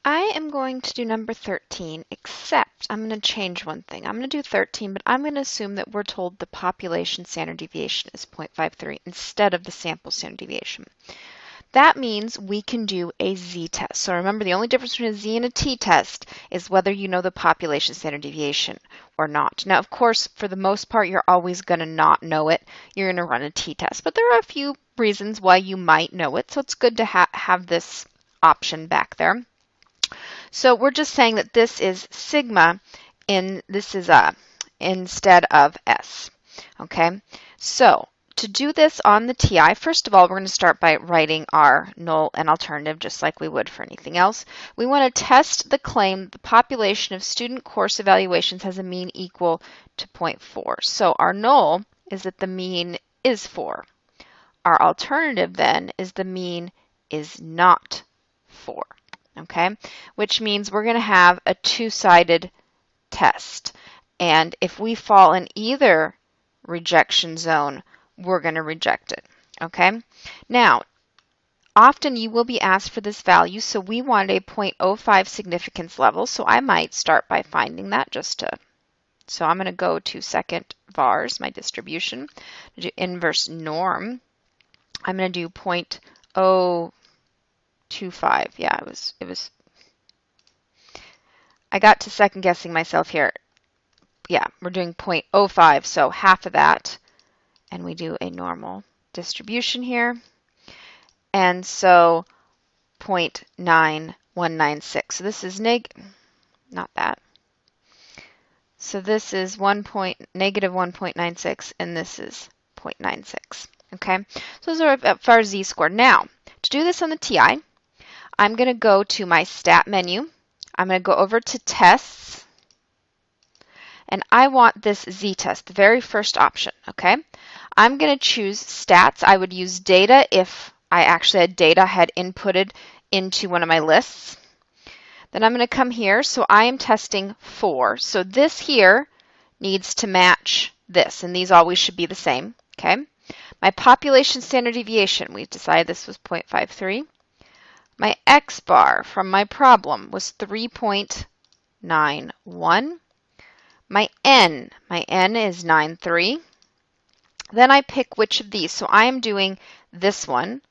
I am going to do number 13, except I'm going to change one thing. I'm going to do 13, but I'm going to assume that we're told the population standard deviation is 0.53 instead of the sample standard deviation. That means we can do a z-test. So remember, the only difference between a z and a t-test is whether you know the population standard deviation or not. Now, of course, for the most part, you're always going to not know it. You're going to run a t-test, but there are a few reasons why you might know it, so it's good to have this option back there. So we're just saying that this is sigma instead of S. Okay, so to do this on the TI, first of all, we're going to start by writing our null and alternative just like we would for anything else. We want to test the claim that the population of student course evaluations has a mean equal to 0.4. So our null is that the mean is 4. Our alternative then is the mean is not 4. Okay, which means we're going to have a two-sided test. And if we fall in either rejection zone, we're going to reject it. Okay, now often you will be asked for this value, so we want a 0.05 significance level. So I might start by finding that so I'm going to go to second vars, my distribution, do inverse norm. I'm going to do 0.025. Yeah, it was. I got to second guessing myself here. Yeah, we're doing 0.05, so half of that. And we do a normal distribution here. And so 0.9196. So this is not that. So this is negative 1.96, and this is 0.96. Okay, so those are for our z-score. Now, to do this on the TI, I'm going to go to my stat menu. I'm going to go over to tests, and I want this z-test, the very first option, okay? I'm going to choose stats. I would use data if I actually had data had inputted into one of my lists. Then I'm going to come here, so I am testing 4. So this here needs to match this, and these always should be the same, okay? My population standard deviation, we decided this was 0.53. My X bar from my problem was 3.91. My N is 9.3. Then I pick which of these. So I am doing this one,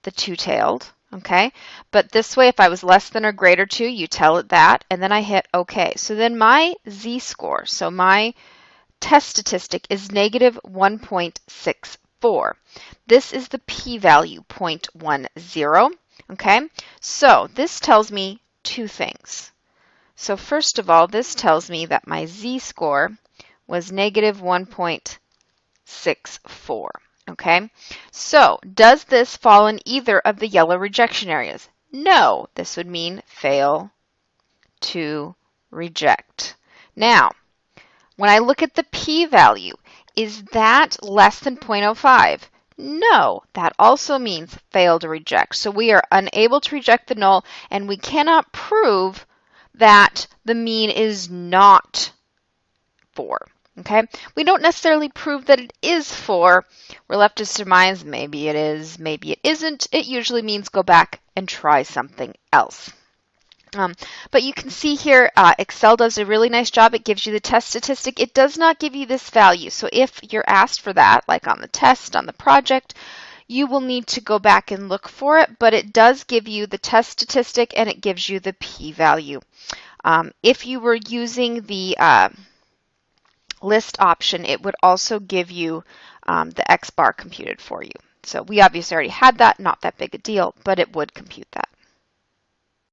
the two-tailed, okay? But this way, if I was less than or greater to, you tell it that, and then I hit OK. So then my z-score, so my test statistic is negative 1.64. This is the p-value, 0.10. Okay, so this tells me two things. So first of all, this tells me that my z-score was negative 1.64. Okay, so does this fall in either of the yellow rejection areas? No, this would mean fail to reject. Now, when I look at the p-value, is that less than 0.05? No, that also means fail to reject. So we are unable to reject the null, and we cannot prove that the mean is not 4. Okay, we don't necessarily prove that it is 4. We're left to surmise maybe it is, maybe it isn't. It usually means go back and try something else. But you can see here, Excel does a really nice job. It gives you the test statistic. It does not give you this value. So if you're asked for that, like on the test, on the project, you will need to go back and look for it. But it does give you the test statistic, and it gives you the p-value. If you were using the list option, it would also give you the X bar computed for you. So we obviously already had that, not that big a deal, but it would compute that.